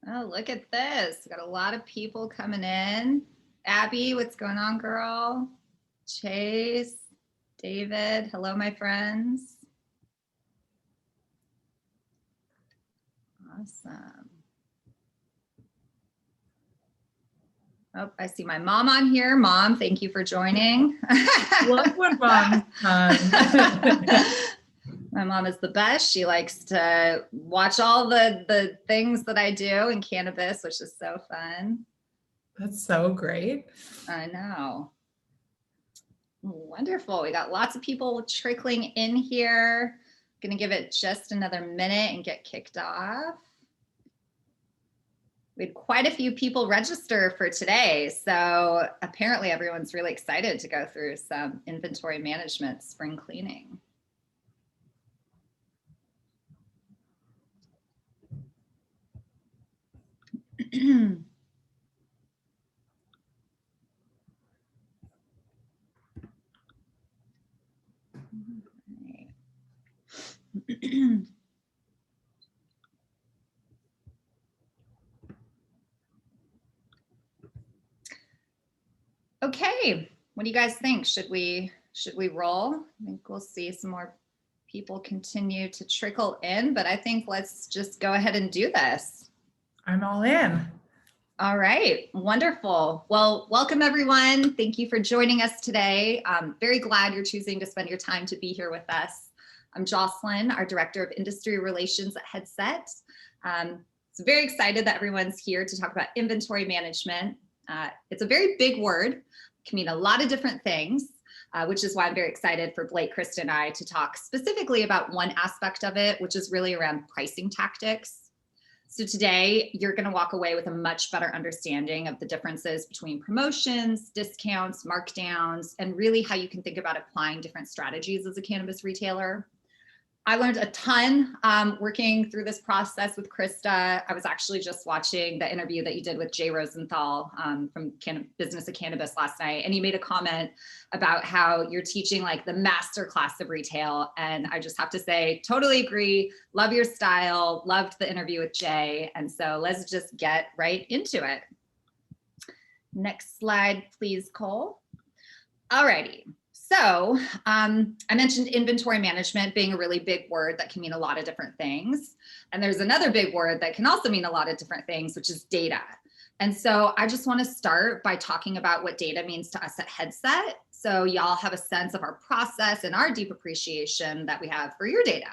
Oh, look at this. Got a lot of people coming in. Abby, what's going on, girl? Chase, David, hello, my friends. Awesome. Oh, I see my mom on here. Mom, thank you for joining. Love when mom's fun. My mom is the best. She likes to watch all the things that I do in cannabis, which is so fun. That's so great. I know. Wonderful. We got lots of people trickling in here. Gonna give it just another minute and get kicked off. We had quite a few people register for today, so apparently everyone's really excited to go through some inventory management spring cleaning. Okay, what do you guys think? Should we roll? I think we'll see some more people continue to trickle in, but I think let's just go ahead and do this. I'm all in. All right, wonderful. Well, welcome everyone. Thank you for joining us today. I'm very glad you're choosing to spend your time to be here with us. I'm Jocelyn, our Director of Industry Relations at Headset. So very excited that everyone's here to talk about inventory management. It's a very big word, can mean a lot of different things, which is why I'm very excited for Blake, Krista, and I to talk specifically about one aspect of it, which is really around pricing tactics. So today, you're going to walk away with a much better understanding of the differences between promotions, discounts, markdowns, and really how you can think about applying different strategies as a cannabis retailer. I learned a ton working through this process with Krista. I was actually just watching the interview that you did with Jay Rosenthal from Business of Cannabis last night. And he made a comment about how you're teaching like the master class of retail. And I just have to say, totally agree. Love your style. Loved the interview with Jay. And so let's just get right into it. Next slide, please, Cole. Alrighty. So I mentioned inventory management being a really big word that can mean a lot of different things. And there's another big word that can also mean a lot of different things, which is data. And so I just want to start by talking about what data means to us at Headset. So y'all have a sense of our process and our deep appreciation that we have for your data.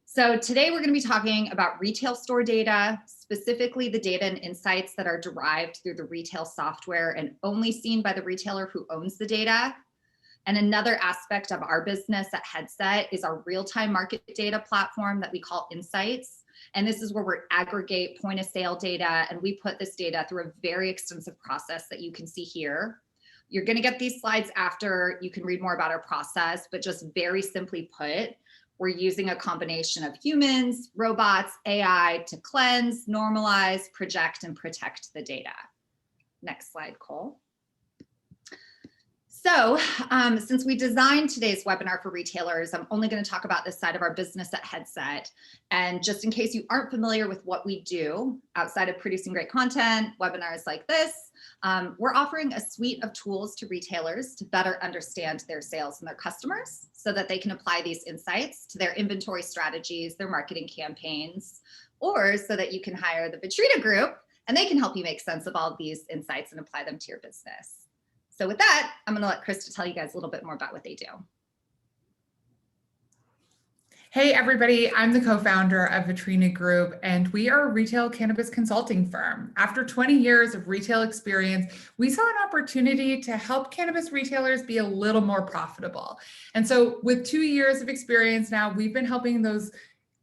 So today we're going to be talking about retail store data, specifically the data and insights that are derived through the retail software and only seen by the retailer who owns the data. And another aspect of our business at Headset is our real-time market data platform that we call Insights. And this is where we aggregate point of sale data, and we put this data through a very extensive process that you can see here. You're going to get these slides after. You can read more about our process, but just very simply put, we're using a combination of humans, robots, AI to cleanse, normalize, project, and protect the data. Next slide, Cole. So since we designed today's webinar for retailers, I'm only going to talk about this side of our business at Headset. And just in case you aren't familiar with what we do outside of producing great content, webinars like this, we're offering a suite of tools to retailers to better understand their sales and their customers so that they can apply these insights to their inventory strategies, their marketing campaigns, or so that you can hire the Vitrina group and they can help you make sense of all of these insights and apply them to your business. So with that, I'm going to let Krista tell you guys a little bit more about what they do. Hey, everybody. I'm the co-founder of Vitrina Group, and we are a retail cannabis consulting firm. After 20 years of retail experience, we saw an opportunity to help cannabis retailers be a little more profitable. And so with 2 years of experience now, we've been helping those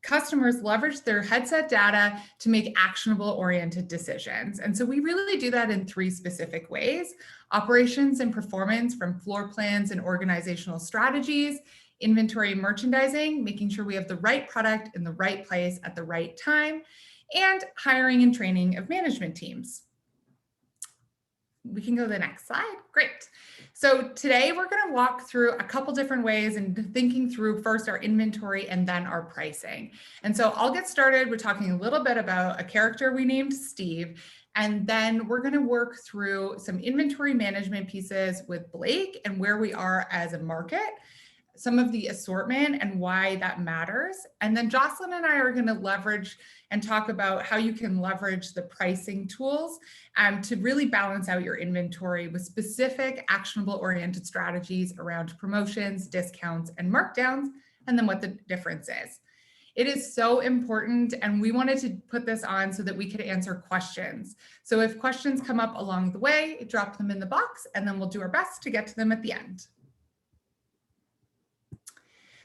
customers leverage their Headset data to make actionable oriented decisions. And so we really do that in 3 specific ways: operations and performance from floor plans and organizational strategies, inventory and merchandising, making sure we have the right product in the right place at the right time, and hiring and training of management teams. We can go to the next slide. Great. So today we're going to walk through a couple different ways and thinking through first our inventory and then our pricing. And so I'll get started with talking a little bit about a character we named Steve. And then we're going to work through some inventory management pieces with Blake and where we are as a market, some of the assortment and why that matters. And then Jocelyn and I are going to leverage and talk about how you can leverage the pricing tools to really balance out your inventory with specific actionable oriented strategies around promotions, discounts, and markdowns, and then what the difference is. It is so important, and we wanted to put this on so that we could answer questions. So if questions come up along the way, drop them in the box, and then we'll do our best to get to them at the end.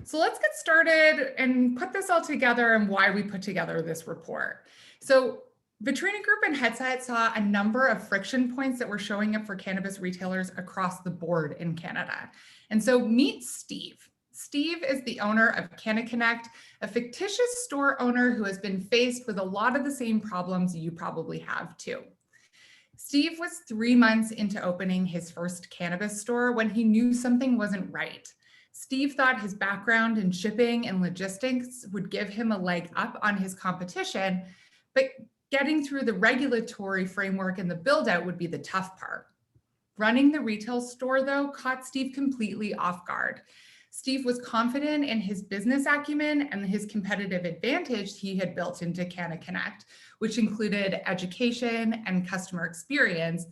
So let's get started and put this all together and why we put together this report. So Vitrina Group and Headset saw a number of friction points that were showing up for cannabis retailers across the board in Canada. And so meet Steve. Steve is the owner of CannaConnect, a fictitious store owner who has been faced with a lot of the same problems you probably have too. Steve was 3 months into opening his first cannabis store when he knew something wasn't right. Steve thought his background in shipping and logistics would give him a leg up on his competition, but getting through the regulatory framework and the build out would be the tough part. Running the retail store, though, caught Steve completely off guard. Steve was confident in his business acumen and his competitive advantage he had built into CannaConnect, which included education and customer experience,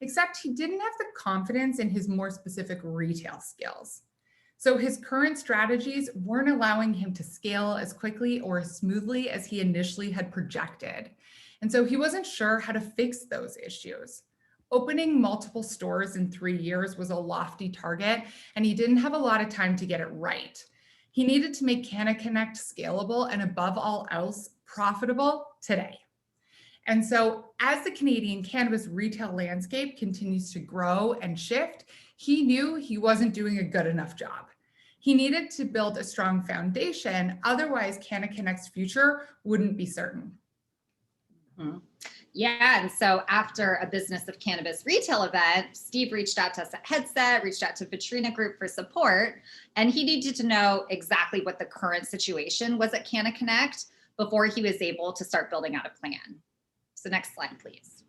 except he didn't have the confidence in his more specific retail skills. So his current strategies weren't allowing him to scale as quickly or as smoothly as he initially had projected. And so he wasn't sure how to fix those issues. Opening multiple stores in 3 years was a lofty target, and he didn't have a lot of time to get it right. He needed to make CannaConnect scalable and above all else, profitable today. And so as the Canadian cannabis retail landscape continues to grow and shift, he knew he wasn't doing a good enough job. He needed to build a strong foundation, otherwise CannaConnect's future wouldn't be certain. Mm-hmm. Yeah, and so after a business of cannabis retail event, Steve reached out to us at Headset, reached out to Vitrina Group for support, and he needed to know exactly what the current situation was at CannaConnect before he was able to start building out a plan. So next slide, please.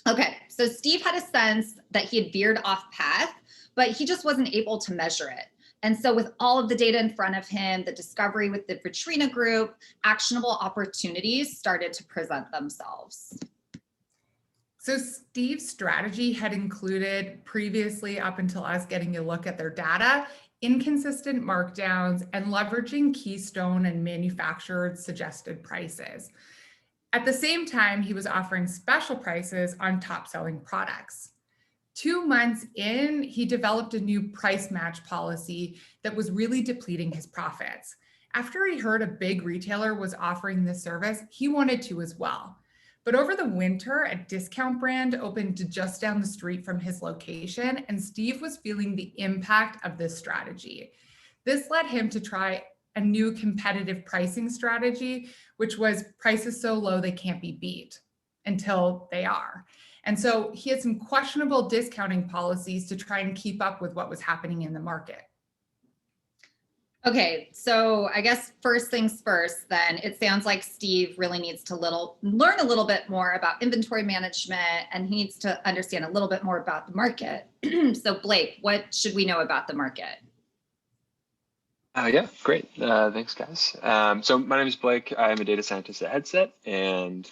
Okay, so Steve had a sense that he had veered off path, but he just wasn't able to measure it. And so with all of the data in front of him, the discovery with the Vitrina Group, actionable opportunities started to present themselves. So Steve's strategy had included previously, up until us getting a look at their data, inconsistent markdowns and leveraging Keystone and manufactured suggested prices. At the same time, he was offering special prices on top-selling products. 2 months in, he developed a new price match policy that was really depleting his profits. After he heard a big retailer was offering this service, he wanted to as well. But over the winter, a discount brand opened just down the street from his location, and Steve was feeling the impact of this strategy. This led him to try a new competitive pricing strategy, which was prices so low they can't be beat until they are. And so he had some questionable discounting policies to try and keep up with what was happening in the market. Okay, so I guess first things first, then it sounds like Steve really needs to learn a little bit more about inventory management, and he needs to understand a little bit more about the market. So Blake, what should we know about the market? Yeah, great. Thanks, guys. So my name is Blake. I'm a data scientist at Headset, and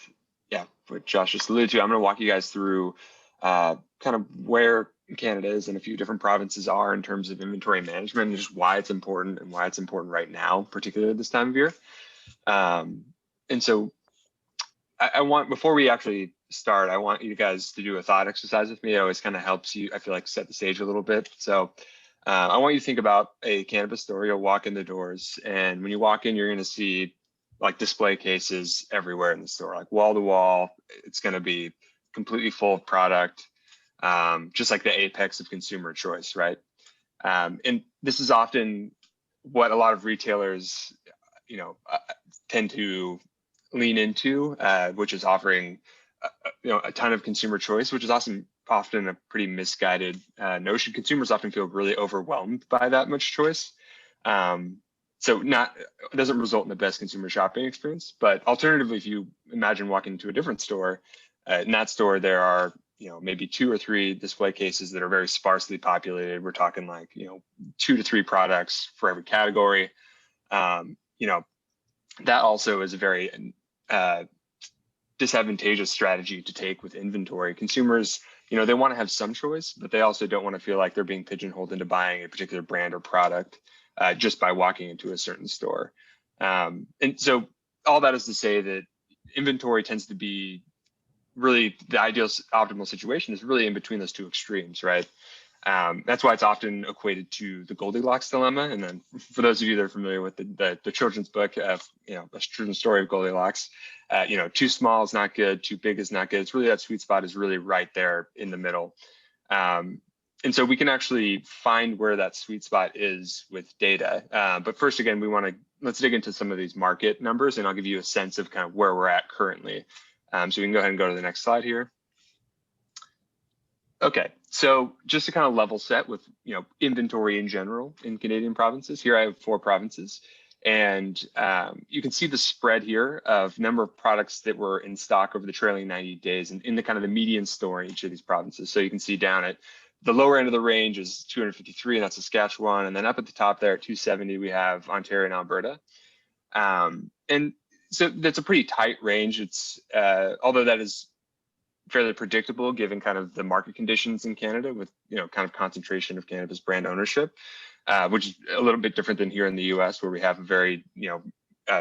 yeah, what Josh just alluded to, I'm going to walk you guys through kind of where Canada is and a few different provinces are in terms of inventory management and just why it's important and why it's important right now, particularly this time of year. And so I want, before we actually start, I want you guys to do a thought exercise with me. It always kind of helps you, I feel like, set the stage a little bit. So I want you to think about a cannabis store. You'll walk in the doors, and when you walk in, you're going to see like display cases everywhere in the store, like wall to wall. It's going to be completely full of product, just like the apex of consumer choice, right? And this is often what a lot of retailers, tend to lean into, which is offering a ton of consumer choice, which is often a pretty misguided notion. Consumers often feel really overwhelmed by that much choice. So it doesn't result in the best consumer shopping experience. But alternatively, if you imagine walking into a different store, in that store there are maybe 2 or 3 display cases that are very sparsely populated. We're talking like 2 to 3 products for every category. That also is a very disadvantageous strategy to take with inventory. Consumers, they want to have some choice, but they also don't want to feel like they're being pigeonholed into buying a particular brand or product just by walking into a certain store. And so all that is to say that inventory tends to be really the optimal situation is really in between those 2 extremes, right? That's why it's often equated to the Goldilocks dilemma. And then for those of you that are familiar with the children's book, a children's story of Goldilocks, too small is not good, too big is not good. It's really that sweet spot is really right there in the middle. And so we can actually find where that sweet spot is with data. But first, again, let's dig into some of these market numbers, and I'll give you a sense of kind of where we're at currently. So we can go ahead and go to the next slide here. Okay, so just to kind of level set with inventory in general in Canadian provinces, here I have 4 provinces, and you can see the spread here of number of products that were in stock over the trailing 90 days and in the kind of the median store in each of these provinces. So you can see down at the lower end of the range is 253, and that's Saskatchewan, and then up at the top there at 270 we have Ontario and Alberta. And so that's a pretty tight range. It's although that is fairly predictable given kind of the market conditions in Canada with kind of concentration of cannabis brand ownership, which is a little bit different than here in the US, where we have a very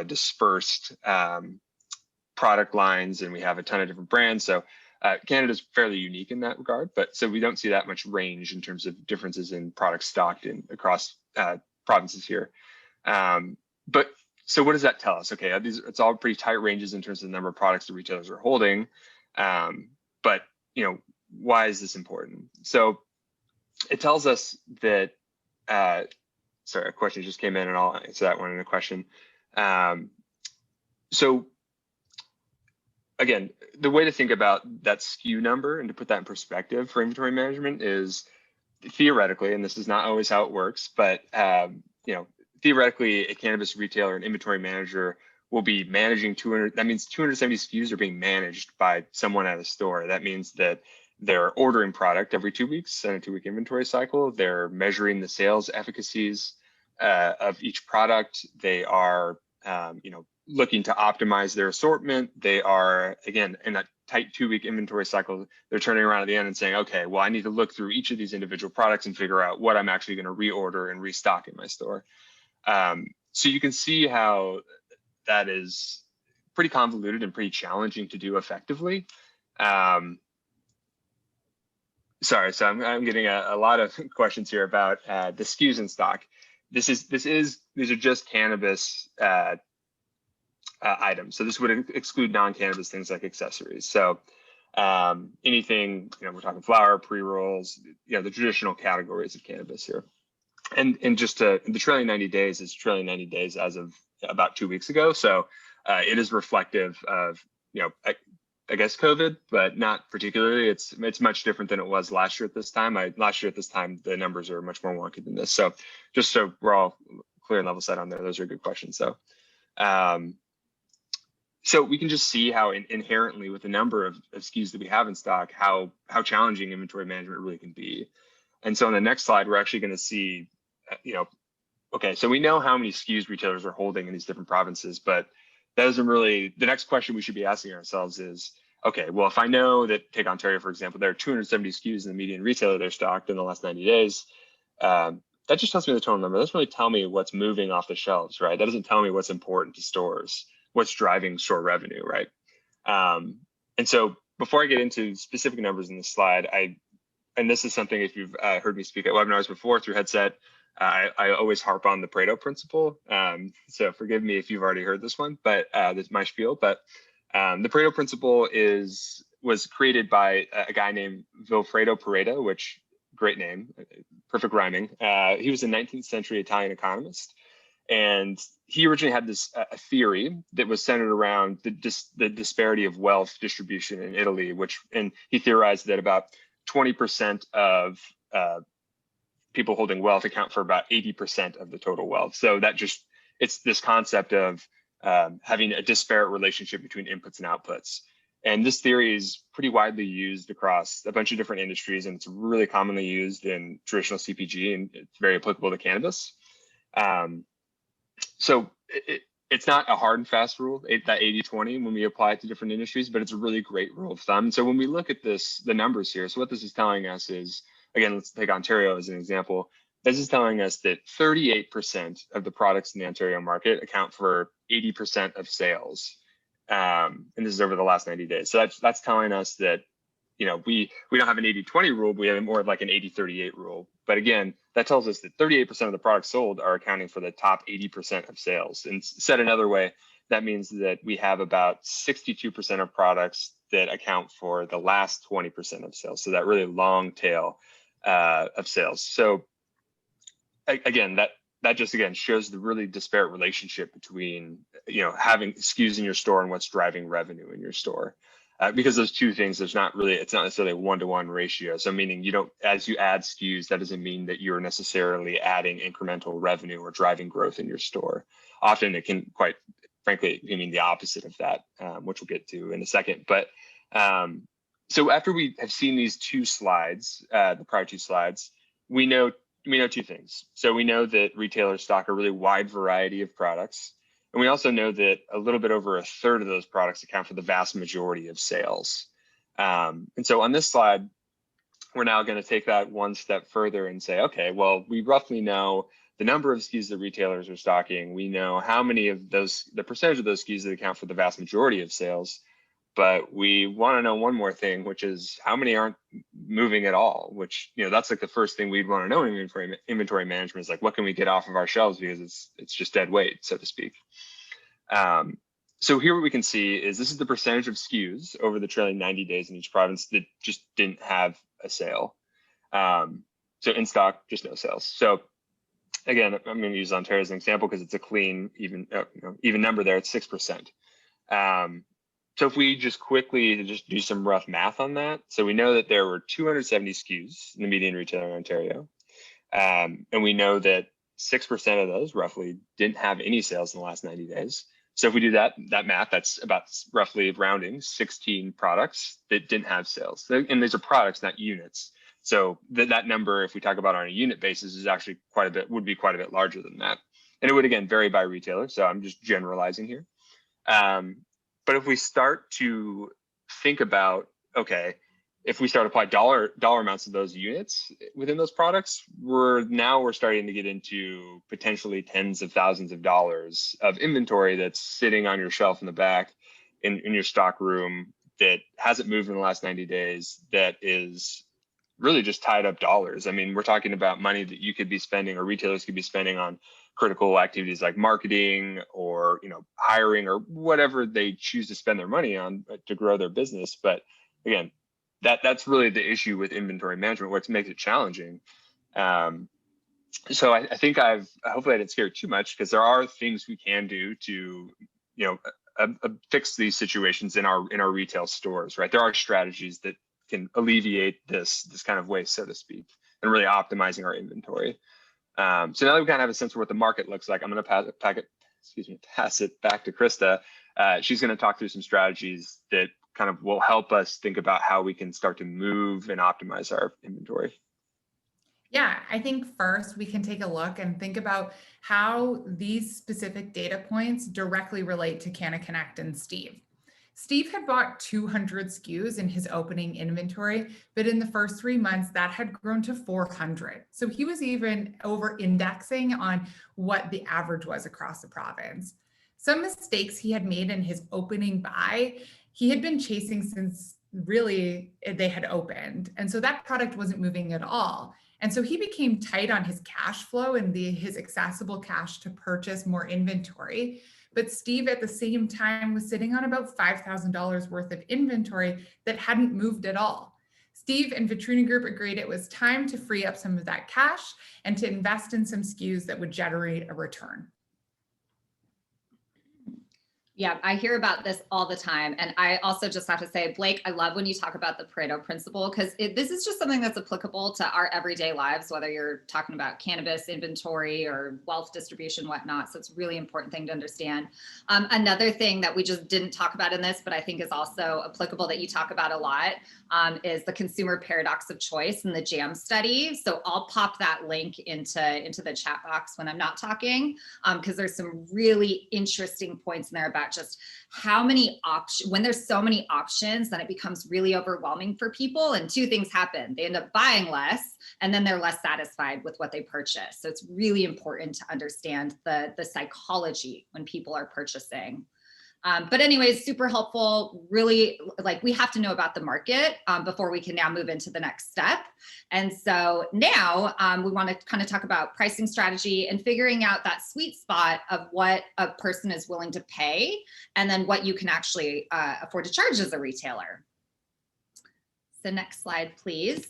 dispersed product lines and we have a ton of different brands. So Canada is fairly unique in that regard, but so we don't see that much range in terms of differences in products stocked across provinces here. But so what does that tell us? Okay, it's all pretty tight ranges in terms of the number of products the retailers are holding. But why is this important? So it tells us that, sorry, a question just came in and I'll answer that one in a question. So again, the way to think about that SKU number and to put that in perspective for inventory management is theoretically, and this is not always how it works, but theoretically a cannabis retailer and inventory manager will be managing 200, that means 270 SKUs are being managed by someone at a store. That means that they're ordering product every 2 weeks in a 2-week inventory cycle. They're measuring the sales efficacies of each product. They are, looking to optimize their assortment. They are, again, in a tight 2-week inventory cycle, they're turning around at the end and saying, okay, well, I need to look through each of these individual products and figure out what I'm actually going to reorder and restock in my store. So you can see how that is pretty convoluted and pretty challenging to do effectively. Sorry, so I'm getting a lot of questions here about the SKUs in stock. These are just cannabis items. So this would exclude non-cannabis things like accessories. So anything, we're talking flower, pre-rolls, the traditional categories of cannabis here. And just the trailing 90 days is trailing 90 days as of about 2 weeks ago. So it is reflective of, I guess COVID, but not particularly. It's much different than it was last year at this time. Last year at this time, the numbers are much more wonky than this. So just so we're all clear and level set on there, those are good questions. So we can just see how inherently with the number of SKUs that we have in stock, how challenging inventory management really can be. And so on the next slide, we're actually going to see, okay, so we know how many SKUs retailers are holding in these different provinces, but that doesn't really, the next question we should be asking ourselves is, okay, well, if I know that, take Ontario, for example, there are 270 SKUs in the median retailer they're stocked in the last 90 days, that just tells me the total number. That doesn't really tell me what's moving off the shelves, right? That doesn't tell me what's important to stores, what's driving store revenue, right? And so before I get into specific numbers in this slide, and this is something, if you've heard me speak at webinars before through Headset, I always harp on the Pareto Principle. So forgive me if you've already heard this one, but this is my spiel. But the Pareto Principle was created by a guy named Vilfredo Pareto, which great name, perfect rhyming. He was a 19th century Italian economist. And he originally had this a theory that was centered around the disparity of wealth distribution in Italy, and he theorized that about 20% of people holding wealth account for about 80% of the total wealth. So it's this concept of having a disparate relationship between inputs and outputs. And this theory is pretty widely used across a bunch of different industries, and it's really commonly used in traditional CPG, and it's very applicable to cannabis. So it's not a hard and fast rule, that 80-20, when we apply it to different industries, but it's a really great rule of thumb. So when we look at the numbers here, so what this is telling us is, again, let's take Ontario as an example. This is telling us that 38% of the products in the Ontario market account for 80% of sales. And this is over the last 90 days. So that's telling us that, we don't have an 80-20 rule, but we have more of like an 80-38 rule. But again, that tells us that 38% of the products sold are accounting for the top 80% of sales. And said another way, that means that we have about 62% of products that account for the last 20% of sales. So that really long tail of sales. So again, that just again shows the really disparate relationship between having SKUs in your store and what's driving revenue in your store. Because those two things, it's not necessarily a one-to-one ratio. So meaning as you add SKUs, that doesn't mean that you're necessarily adding incremental revenue or driving growth in your store. Often it can, quite frankly, mean the opposite of that, which we'll get to in a second. But so after we have seen these two slides, the prior two slides, we know two things. So we know that retailers stock a really wide variety of products. And we also know that a little bit over a third of those products account for the vast majority of sales. And so on this slide, we're now going to take that one step further and say, okay, well, we roughly know the number of SKUs that retailers are stocking. We know how many of the percentage of those SKUs that account for the vast majority of sales. But we want to know one more thing, which is how many aren't moving at all, which, that's like the first thing we'd want to know in inventory management is like, what can we get off of our shelves, because it's just dead weight, so to speak. So here what we can see is this is the percentage of SKUs over the trailing 90 days in each province that just didn't have a sale. So in stock, just no sales. So again, I'm going to use Ontario as an example because it's a clean, even number there. It's 6%. So if we just quickly do some rough math on that, so we know that there were 270 SKUs in the median retailer in Ontario, and we know that 6% of those roughly didn't have any sales in the last 90 days. So if we do that math, that's about roughly rounding 16 products that didn't have sales. And these are products, not units. So that number, if we talk about on a unit basis, is actually would be quite a bit larger than that. And it would, again, vary by retailer. So I'm just generalizing here. But if we start to think about, okay, if we start to apply dollar amounts of those units within those products, we're starting to get into potentially tens of thousands of dollars of inventory that's sitting on your shelf in the back in your stock room that hasn't moved in the last 90 days, that is really just tied up dollars. I mean, we're talking about money that you could be spending, or retailers could be spending, on critical activities like marketing or hiring or whatever they choose to spend their money on to grow their business. But again, that's really the issue with inventory management, what makes it challenging. So I think hopefully I didn't scare too much, because there are things we can do to fix these situations in our retail stores, right? There are strategies that can alleviate this kind of waste, so to speak, and really optimizing our inventory. So now that we kind of have a sense of what the market looks like, I'm going to pass it back to Krista. She's going to talk through some strategies that kind of will help us think about how we can start to move and optimize our inventory. Yeah, I think first we can take a look and think about how these specific data points directly relate to CannaConnect and Steve. Steve had bought 200 SKUs in his opening inventory, but in the first 3 months that had grown to 400. So he was even over indexing on what the average was across the province. Some mistakes he had made in his opening buy, he had been chasing since really they had opened. And so that product wasn't moving at all. And so he became tight on his cash flow and his accessible cash to purchase more inventory. But Steve at the same time was sitting on about $5,000 worth of inventory that hadn't moved at all. Steve and Vitrine Group agreed it was time to free up some of that cash and to invest in some SKUs that would generate a return. Yeah, I hear about this all the time. And I also just have to say, Blake, I love when you talk about the Pareto Principle, because this is just something that's applicable to our everyday lives, whether you're talking about cannabis inventory or wealth distribution, whatnot. So it's a really important thing to understand. Another thing that we just didn't talk about in this, but I think is also applicable that you talk about a lot, is the consumer paradox of choice and the JAM study. So I'll pop that link into the chat box when I'm not talking, because there's some really interesting points in there about just how many options, when there's so many options, then it becomes really overwhelming for people. And two things happen. They end up buying less, and then they're less satisfied with what they purchase. So it's really important to understand the psychology when people are purchasing. But anyways, super helpful, really, like, we have to know about the market before we can now move into the next step. And so now we want to kind of talk about pricing strategy and figuring out that sweet spot of what a person is willing to pay, and then what you can actually afford to charge as a retailer. So next slide, please.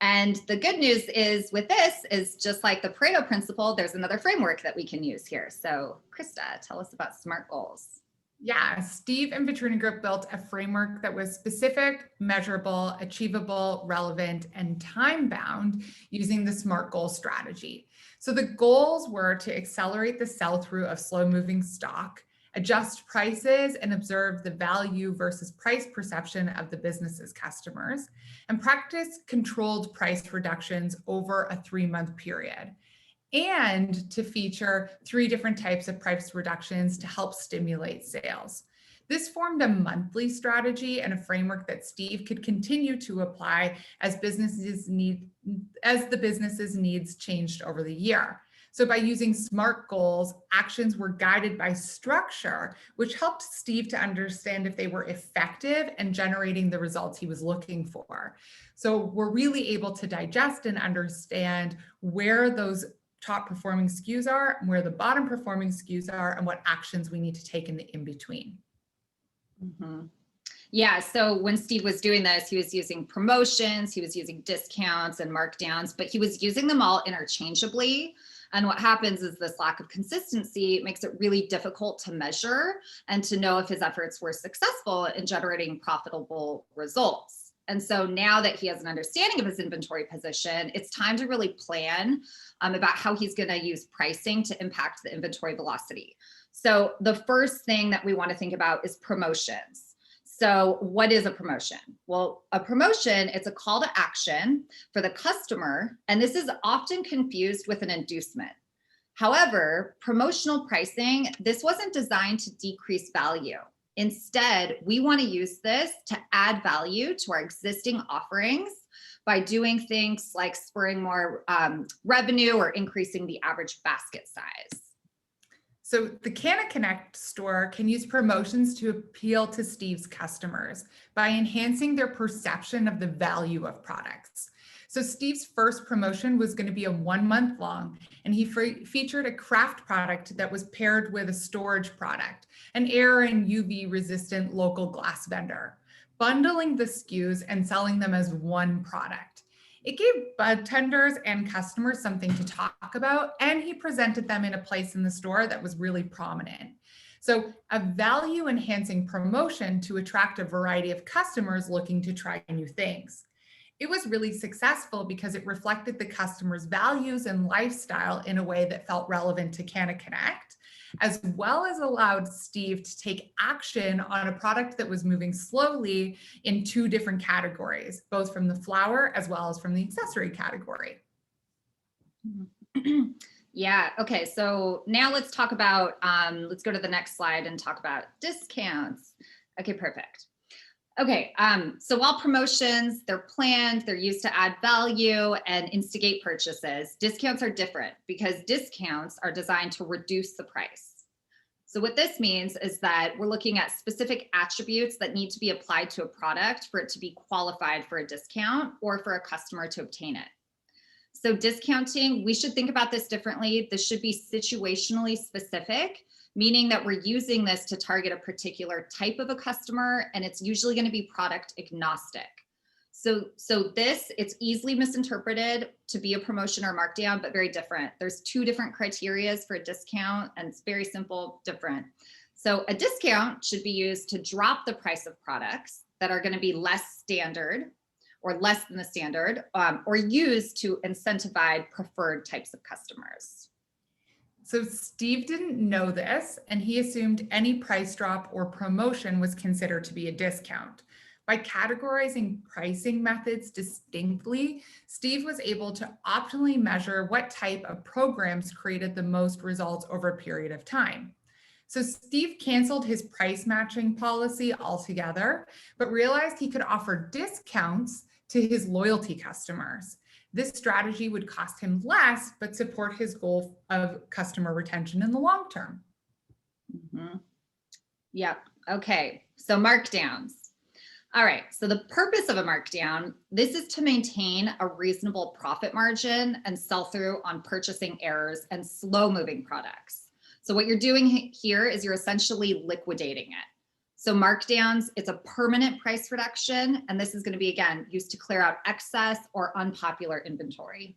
And the good news is with this is, just like the Pareto Principle, there's another framework that we can use here. So Krista, tell us about SMART goals. Yeah, Steve and Vitrina Group built a framework that was specific, measurable, achievable, relevant, and time-bound using the SMART goal strategy. So the goals were to accelerate the sell-through of slow-moving stock, adjust prices and observe the value versus price perception of the business's customers, and practice controlled price reductions over a 3-month period, and to feature 3 different types of price reductions to help stimulate sales. This formed a monthly strategy and a framework that Steve could continue to apply as the business's needs changed over the year. So by using SMART goals, actions were guided by structure, which helped Steve to understand if they were effective and generating the results he was looking for. So we're really able to digest and understand where those top performing SKUs are, and where the bottom performing SKUs are, and what actions we need to take in the in-between. Mm-hmm. Yeah, so when Steve was doing this, he was using promotions, he was using discounts and markdowns, but he was using them all interchangeably. And what happens is this lack of consistency makes it really difficult to measure and to know if his efforts were successful in generating profitable results. And so now that he has an understanding of his inventory position, it's time to really plan about how he's going to use pricing to impact the inventory velocity. So the first thing that we want to think about is promotions. So what is a promotion? Well, a promotion, it's a call to action for the customer, and this is often confused with an inducement. However, promotional pricing, this wasn't designed to decrease value. Instead, we want to use this to add value to our existing offerings by doing things like spurring more revenue or increasing the average basket size. So the Canna Connect store can use promotions to appeal to Steve's customers by enhancing their perception of the value of products. So Steve's first promotion was going to be a 1-month long, and he featured a craft product that was paired with a storage product, an air and UV resistant local glass vendor, bundling the SKUs and selling them as one product. It gave bud tenders and customers something to talk about, and he presented them in a place in the store that was really prominent. So a value enhancing promotion to attract a variety of customers looking to try new things. It was really successful because it reflected the customer's values and lifestyle in a way that felt relevant to Canna Connect, as well as allowed Steve to take action on a product that was moving slowly in 2 different categories, both from the flower as well as from the accessory category. Yeah, okay, so now let's talk about, let's go to the next slide and talk about discounts. Okay, perfect. Okay, so while promotions, they're planned, they're used to add value and instigate purchases, discounts are different because discounts are designed to reduce the price. So what this means is that we're looking at specific attributes that need to be applied to a product for it to be qualified for a discount or for a customer to obtain it. So discounting, we should think about this differently. This should be situationally specific, meaning that we're using this to target a particular type of a customer, and it's usually going to be product agnostic. So it's easily misinterpreted to be a promotion or markdown, but very different. There's 2 different criteria for a discount, and it's very simple, different. So a discount should be used to drop the price of products that are going to be less standard or less than the standard, or used to incentivize preferred types of customers. So Steve didn't know this, and he assumed any price drop or promotion was considered to be a discount. By categorizing pricing methods distinctly, Steve was able to optimally measure what type of programs created the most results over a period of time. So Steve canceled his price matching policy altogether, but realized he could offer discounts to his loyalty customers. This strategy would cost him less, but support his goal of customer retention in the long term. Yep. Okay. So markdowns. All right. So the purpose of a markdown, this is to maintain a reasonable profit margin and sell through on purchasing errors and slow moving products. So what you're doing here is you're essentially liquidating it. So markdowns, it's a permanent price reduction, and this is going to be, again, used to clear out excess or unpopular inventory.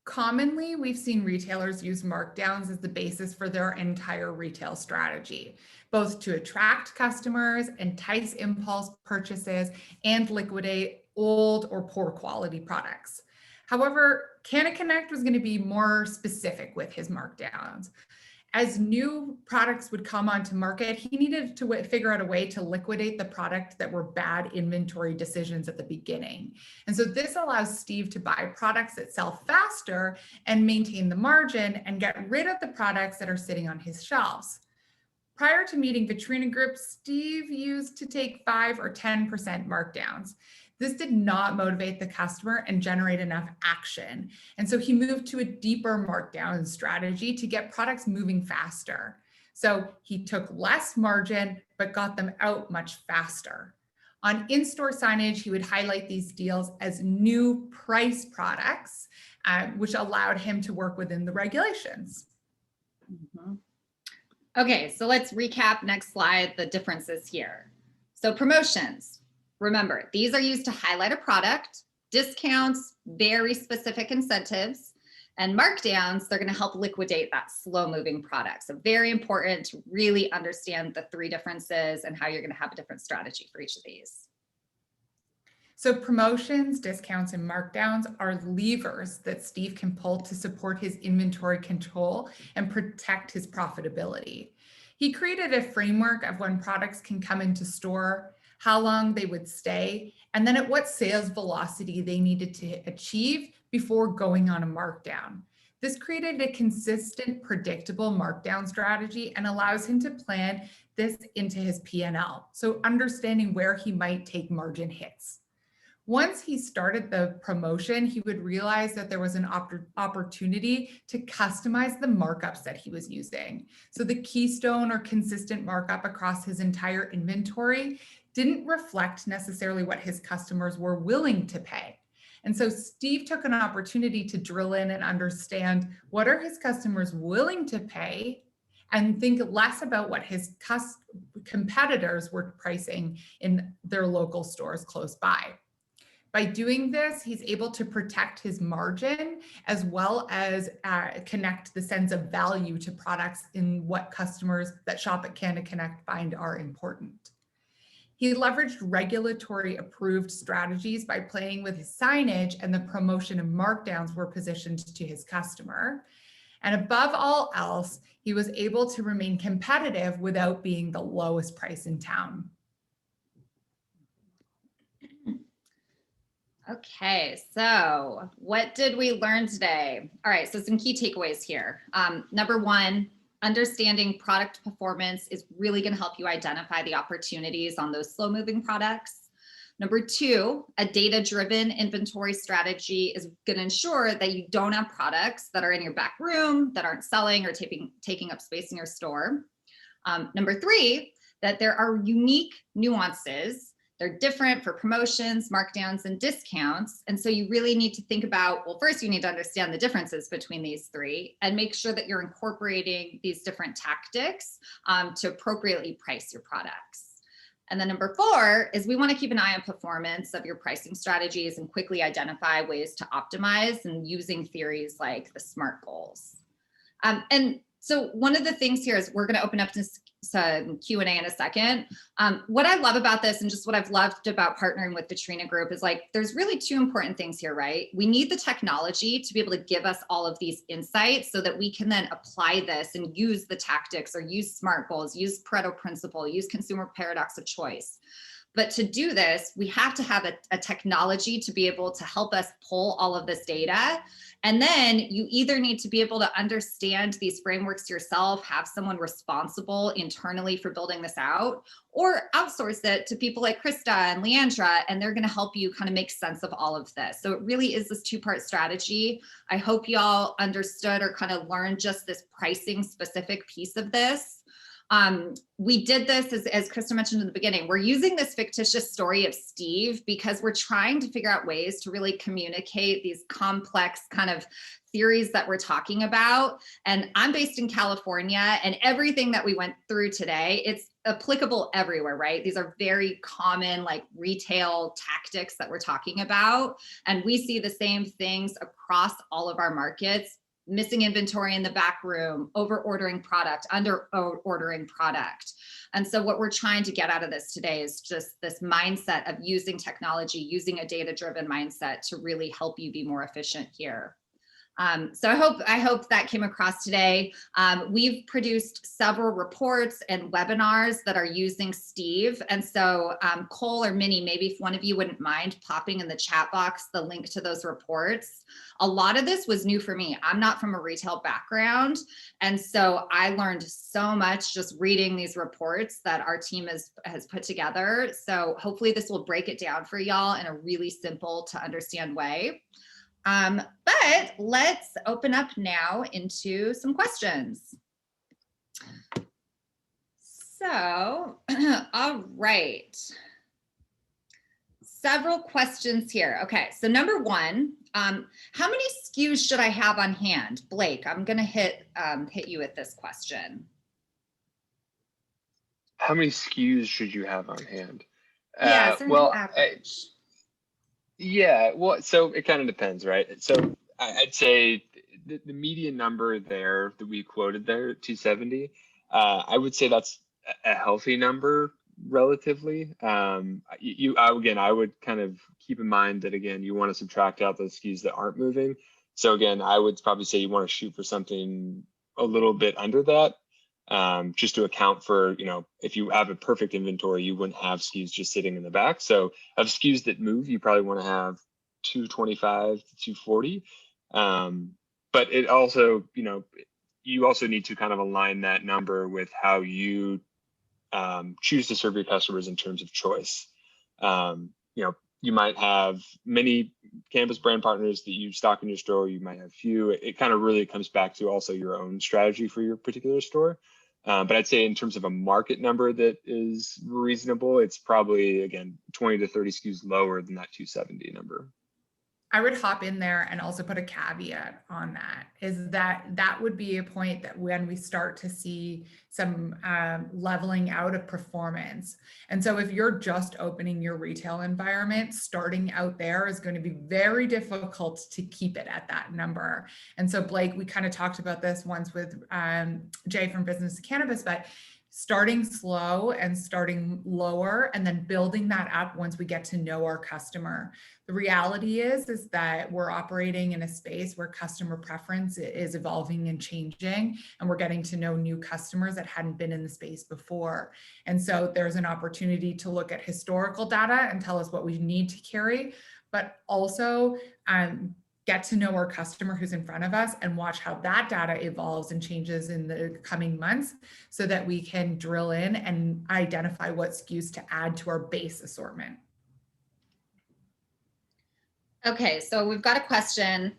Commonly, we've seen retailers use markdowns as the basis for their entire retail strategy, both to attract customers, entice impulse purchases, and liquidate old or poor quality products. However, CannaConnect was going to be more specific with his markdowns. As new products would come onto market, he needed to figure out a way to liquidate the product that were bad inventory decisions at the beginning. And so this allows Steve to buy products that sell faster and maintain the margin and get rid of the products that are sitting on his shelves. Prior to meeting Vitrina Group, Steve used to take 5 or 10% markdowns. This did not motivate the customer and generate enough action. And so he moved to a deeper markdown strategy to get products moving faster. So he took less margin, but got them out much faster. On in-store signage, he would highlight these deals as new price products, which allowed him to work within the regulations. Okay, so let's recap, next slide, the differences here. So promotions. Remember, these are used to highlight a product, discounts, very specific incentives, and markdowns, they're going to help liquidate that slow moving product. So very important to really understand the three differences and how you're going to have a different strategy for each of these. So promotions, discounts, and markdowns are levers that Steve can pull to support his inventory control and protect his profitability. He created a framework of when products can come into store, how long they would stay, and then at what sales velocity they needed to achieve before going on a markdown. This created a consistent, predictable markdown strategy and allows him to plan this into his P&L, so understanding where he might take margin hits. Once he started the promotion, he would realize that there was an opportunity to customize the markups that he was using. So the keystone or consistent markup across his entire inventory didn't reflect necessarily what his customers were willing to pay. And so Steve took an opportunity to drill in and understand what are his customers willing to pay and think less about what his competitors were pricing in their local stores close by. By doing this, he's able to protect his margin as well as connect the sense of value to products in what customers that shop at CannaConnect find are important. He leveraged regulatory approved strategies by playing with his signage, and the promotion and markdowns were positioned to his customer. And above all else, he was able to remain competitive without being the lowest price in town. Okay, so what did we learn today? All right, so some key takeaways here. Number one, understanding product performance is really going to help you identify the opportunities on those slow moving products. Number two, a data-driven inventory strategy is going to ensure that you don't have products that are in your back room that aren't selling or taking up space in your store. Number three, that there are unique nuances. They're different for promotions, markdowns, and discounts. And so you really need to think about, well, first you need to understand the differences between these three and make sure that you're incorporating these different tactics to appropriately price your products. And then number four is we want to keep an eye on performance of your pricing strategies and quickly identify ways to optimize and using theories like the SMART goals. And so one of the things here is we're going to open up this some Q&A in a second. What I love about this and just what I've loved about partnering with Vitrina Group is like, there's really two important things here, right? We need the technology to be able to give us all of these insights so that we can then apply this and use the tactics or use SMART goals, use Pareto Principle, use consumer paradox of choice. But to do this, we have to have a technology to be able to help us pull all of this data. And then you either need to be able to understand these frameworks yourself, have someone responsible internally for building this out, or outsource it to people like Krista and Leandra, and they're going to help you kind of make sense of all of this. So it really is this two-part strategy. I hope y'all understood or kind of learned just this pricing specific piece of this. We did this, as Krista mentioned in the beginning, we're using this fictitious story of Steve because we're trying to figure out ways to really communicate these complex kind of theories that we're talking about. And I'm based in California, and everything that we went through today, it's applicable everywhere, right? These are very common like retail tactics that we're talking about. And we see the same things across all of our markets. Missing inventory in the back room, over ordering product, under ordering product. And so what we're trying to get out of this today is just this mindset of using technology, using a data-driven mindset to really help you be more efficient here. So I hope that came across today. We've produced several reports and webinars that are using Steve. And so Cole or Minnie, maybe if one of you wouldn't mind popping in the chat box the link to those reports. A lot of this was new for me. I'm not from a retail background. And so I learned so much just reading these reports that our team has put together. So hopefully this will break it down for y'all in a really simple to understand way. But let's open up now into some questions. So, all right. Several questions here. Okay, so number one, how many SKUs should I have on hand? Blake, I'm gonna hit you with this question. How many SKUs should you have on hand? Yeah, well, average. Yeah, well, so it kind of depends, right? So I'd say the median number there that we quoted there, 270, I would say that's a healthy number relatively. Again, I would kind of keep in mind that, again, you want to subtract out those SKUs that aren't moving. So again, I would probably say you want to shoot for something a little bit under that. Just to account for, if you have a perfect inventory, you wouldn't have SKUs just sitting in the back. So of SKUs that move, you probably want to have 225 to 240. But it also, you also need to kind of align that number with how you choose to serve your customers in terms of choice. You might have many cannabis brand partners that you stock in your store. You might have few. It kind of really comes back to also your own strategy for your particular store. But I'd say in terms of a market number that is reasonable, it's probably, again, 20 to 30 SKUs lower than that 270 number. I would hop in there and also put a caveat on that, is that would be a point that when we start to see some leveling out of performance. And so if you're just opening your retail environment, starting out there is going to be very difficult to keep it at that number. And so Blake, we kind of talked about this once with Jay from Business to Cannabis, but starting slow and starting lower and then building that up once we get to know our customer. The reality is that we're operating in a space where customer preference is evolving and changing, and we're getting to know new customers that hadn't been in the space before. And so there's an opportunity to look at historical data and tell us what we need to carry, but also get to know our customer who's in front of us and watch how that data evolves and changes in the coming months so that we can drill in and identify what SKUs to add to our base assortment. Okay, so we've got a question.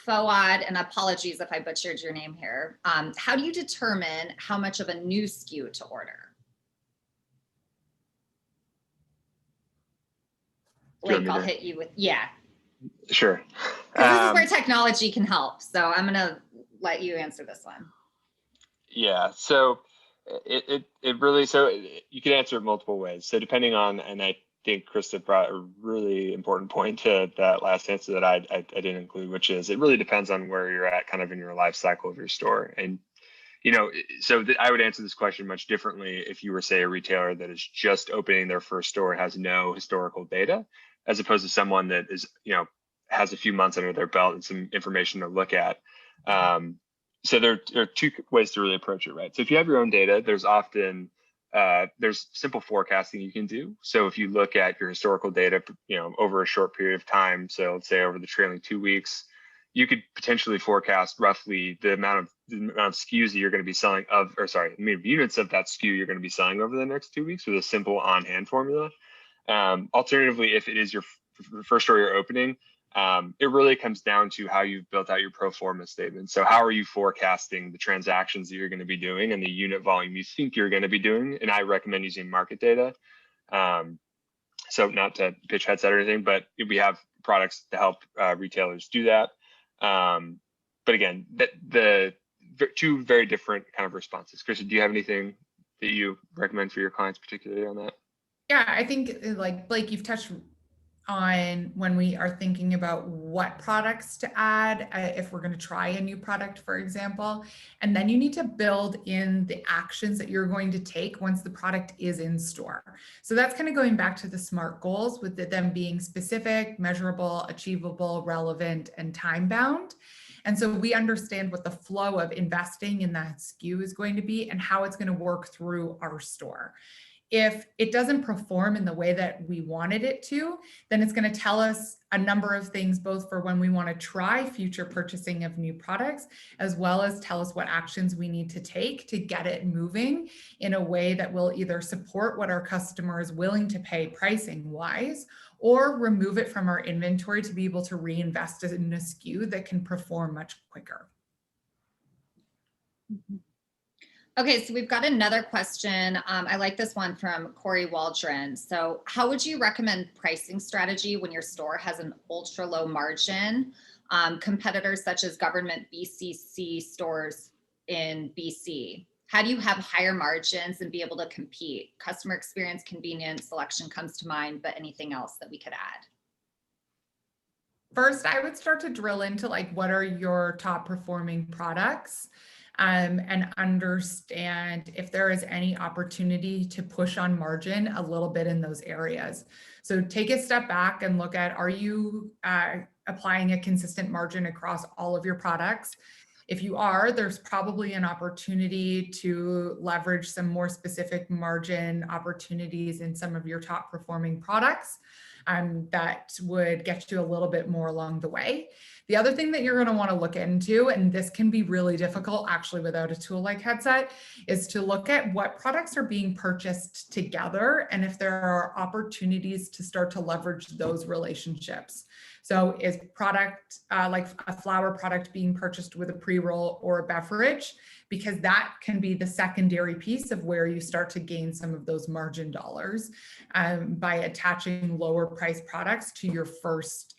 Fawad, and apologies if I butchered your name here. How do you determine how much of a new SKU to order? Blake, I'll hit you with, yeah. Sure. This is where technology can help. So I'm going to let you answer this one. Yeah. So it really, so you can answer it multiple ways. So depending on, and I think Krista brought a really important point to that last answer that I didn't include, which is it really depends on where you're at kind of in your life cycle of your store. And, I would answer this question much differently if you were, say, a retailer that is just opening their first store and has no historical data, as opposed to someone that is, has a few months under their belt and some information to look at. So there are two ways to really approach it, right? So if you have your own data, there's often there's simple forecasting you can do. So if you look at your historical data, over a short period of time, so let's say over the trailing 2 weeks, you could potentially forecast roughly the amount of SKUs that you're going to be selling units of that SKU you're going to be selling over the next 2 weeks with a simple on-hand formula. Alternatively, if it is your first store you're opening, it really comes down to how you've built out your pro forma statement. So how are you forecasting the transactions that you're going to be doing and the unit volume you think you're going to be doing? And I recommend using market data. So not to pitch headset or anything, but we have products to help retailers do that. But again, the two very different kind of responses. Krista, do you have anything that you recommend for your clients, particularly on that? Yeah, I think like Blake, you've touched on when we are thinking about what products to add, if we're going to try a new product, for example, and then you need to build in the actions that you're going to take once the product is in store. So that's kind of going back to the SMART goals, with them being specific, measurable, achievable, relevant, and time bound. And so we understand what the flow of investing in that SKU is going to be and how it's going to work through our store. If it doesn't perform in the way that we wanted it to, then it's going to tell us a number of things, both for when we want to try future purchasing of new products, as well as tell us what actions we need to take to get it moving in a way that will either support what our customer is willing to pay pricing wise, or remove it from our inventory to be able to reinvest it in a SKU that can perform much quicker. Okay, so we've got another question. I like this one from Corey Waldron. So how would you recommend pricing strategy when your store has an ultra low margin? Competitors such as government BCC stores in BC. How do you have higher margins and be able to compete? Customer experience, convenience, selection comes to mind, but anything else that we could add? First, I would start to drill into like, what are your top performing products? And understand if there is any opportunity to push on margin a little bit in those areas. So take a step back and look at, are you applying a consistent margin across all of your products? If you are, there's probably an opportunity to leverage some more specific margin opportunities in some of your top performing products. That would get you a little bit more along the way. The other thing that you're going to want to look into, and this can be really difficult actually without a tool like Headset, is to look at what products are being purchased together and if there are opportunities to start to leverage those relationships. So is product like a flower product being purchased with a pre-roll or a beverage? Because that can be the secondary piece of where you start to gain some of those margin dollars by attaching lower price products to your first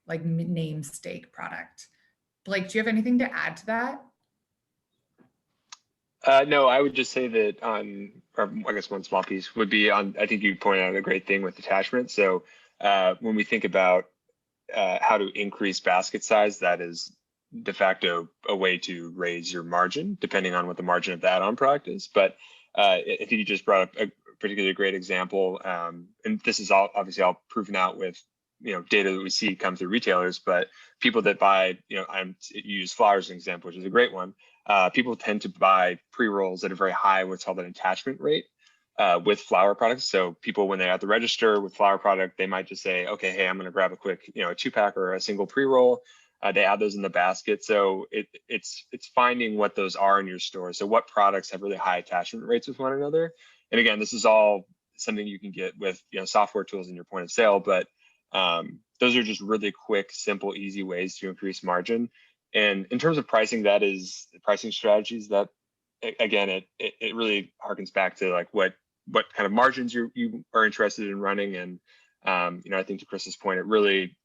like namesake product. Blake, do you have anything to add to that? No, I would just say that or I guess one small piece would be on, I think you pointed out a great thing with attachment. So when we think about how to increase basket size, that is de facto a way to raise your margin, depending on what the margin of the add-on product is. But I think you just brought up a particularly great example, and this is obviously all proven out with data that we see come through retailers. But people that buy, you use flowers as an example, which is a great one. People tend to buy pre-rolls at a very high, what's called an attachment rate with flower products. So people, when they're at the register with flower product, they might just say, okay, hey, I'm going to grab a quick, a 2-pack or a single pre-roll. They add those in the basket. So it's finding what those are in your store. So what products have really high attachment rates with one another. And again, this is all something you can get with software tools in your point of sale, but those are just really quick, simple, easy ways to increase margin. And in terms of pricing, that is pricing strategies that, again, it really harkens back to like what kind of margins you are interested in running. And I think to Chris's point, it really,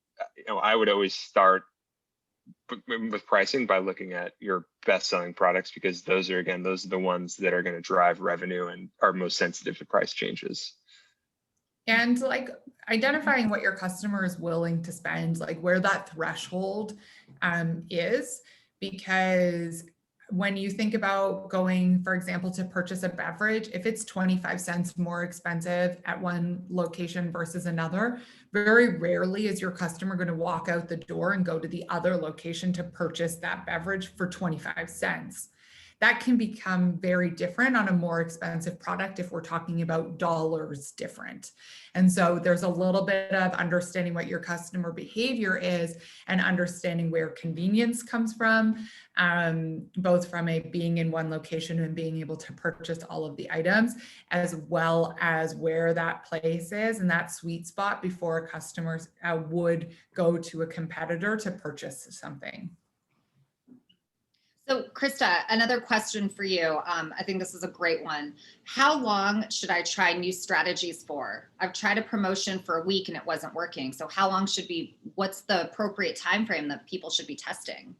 I would always start with pricing by looking at your best selling products, because those are the ones that are going to drive revenue and are most sensitive to price changes. And like identifying what your customer is willing to spend, like where that threshold is, because when you think about going, for example, to purchase a beverage, if it's 25 cents more expensive at one location versus another, very rarely is your customer going to walk out the door and go to the other location to purchase that beverage for 25 cents. That can become very different on a more expensive product if we're talking about dollars different. And so there's a little bit of understanding what your customer behavior is and understanding where convenience comes from, both from a being in one location and being able to purchase all of the items, as well as where that place is and that sweet spot before customers would go to a competitor to purchase something. So Krista, another question for you. I think this is a great one. How long should I try new strategies for? I've tried a promotion for a week and it wasn't working. So how long what's the appropriate time frame that people should be testing?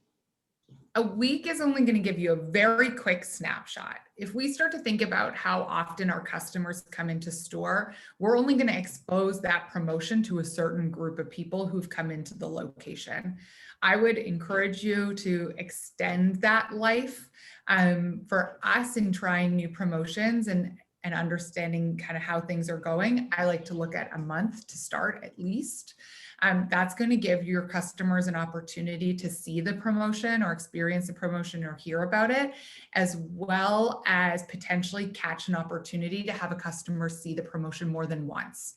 A week is only going to give you a very quick snapshot. If we start to think about how often our customers come into store, we're only going to expose that promotion to a certain group of people who've come into the location. I would encourage you to extend that life. For us in trying new promotions and understanding kind of how things are going, I like to look at a month to start at least. That's going to give your customers an opportunity to see the promotion or experience the promotion or hear about it, as well as potentially catch an opportunity to have a customer see the promotion more than once.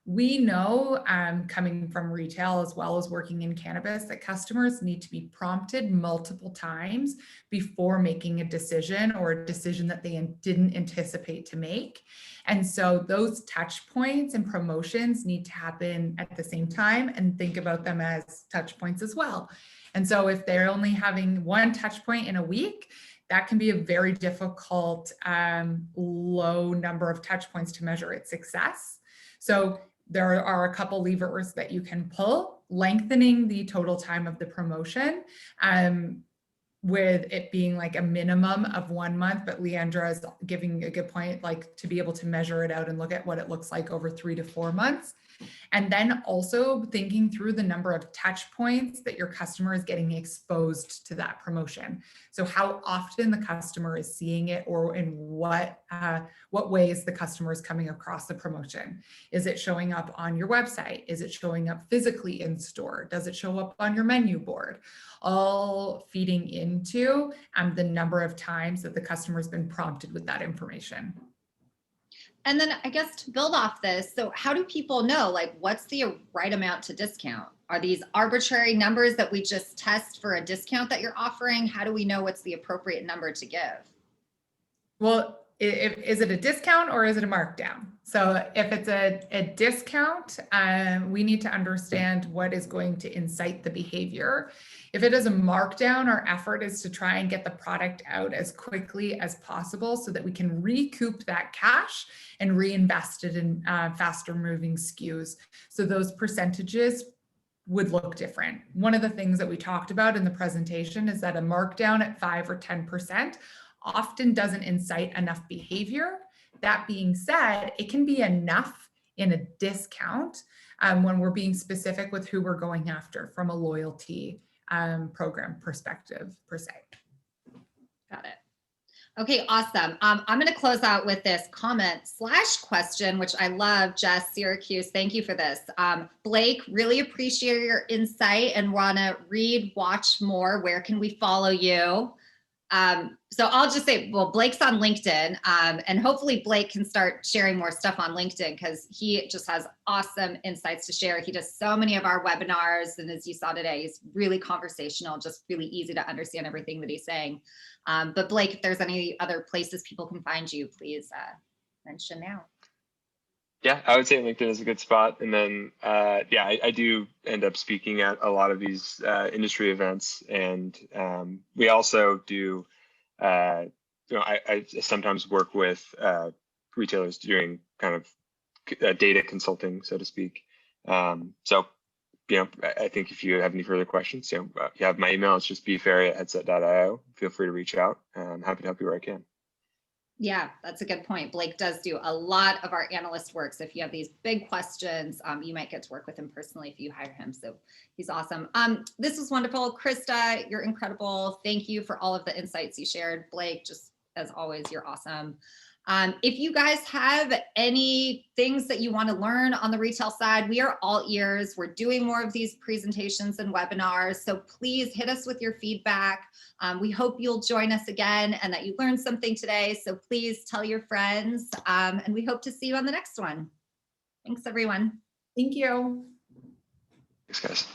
We know, coming from retail as well as working in cannabis, that customers need to be prompted multiple times before making a decision or a decision that they didn't anticipate to make. And so those touch points and promotions need to happen at the same time, and think about them as touch points as well. And so if they're only having one touch point in a week, that can be a very difficult, low number of touch points to measure its success. So there are a couple levers that you can pull, lengthening the total time of the promotion, with it being like a minimum of 1 month, but Leandra is giving a good point, like to be able to measure it out and look at what it looks like over 3 to 4 months. And then also thinking through the number of touch points that your customer is getting exposed to that promotion. So how often the customer is seeing it, or in what ways the customer is coming across the promotion. Is it showing up on your website? Is it showing up physically in store? Does it show up on your menu board? All feeding into the number of times that the customer has been prompted with that information. And then I guess to build off this, so how do people know, like, what's the right amount to discount? Are these arbitrary numbers that we just test for a discount that you're offering? How do we know what's the appropriate number to give? Well, is it a discount or is it a markdown? So if it's a discount, we need to understand what is going to incite the behavior. If it is a markdown, our effort is to try and get the product out as quickly as possible so that we can recoup that cash and reinvest it in faster moving SKUs. So those percentages would look different. One of the things that we talked about in the presentation is that a markdown at 5 or 10% often doesn't incite enough behavior. That being said, it can be enough in a discount when we're being specific with who we're going after from a loyalty program perspective per se. Got it. Okay, awesome. I'm going to close out with this comment/question, which I love. Jess, Syracuse, thank you for this. Blake, really appreciate your insight and want to read, watch more. Where can we follow you? So I'll just say, well, Blake's on LinkedIn, and hopefully Blake can start sharing more stuff on LinkedIn because he just has awesome insights to share. He does so many of our webinars, and as you saw today, he's really conversational, just really easy to understand everything that he's saying. But Blake, if there's any other places people can find you, please mention now. Yeah, I would say LinkedIn is a good spot. And then, yeah, I do end up speaking at a lot of these industry events. And we also do, I sometimes work with retailers doing kind of data consulting, so to speak. So, I think if you have any further questions, you have my email. It's just bferry@headset.io. Feel free to reach out. I'm happy to help you where I can. Yeah, that's a good point. Blake does do a lot of our analyst work. So if you have these big questions, you might get to work with him personally if you hire him. So he's awesome. This was wonderful. Krista, you're incredible. Thank you for all of the insights you shared. Blake, just as always, you're awesome. If you guys have any things that you want to learn on the retail side, we are all ears. We're doing more of these presentations and webinars. So please hit us with your feedback. We hope you'll join us again and that you learned something today. So please tell your friends, and we hope to see you on the next one. Thanks, everyone. Thank you. Thanks, guys.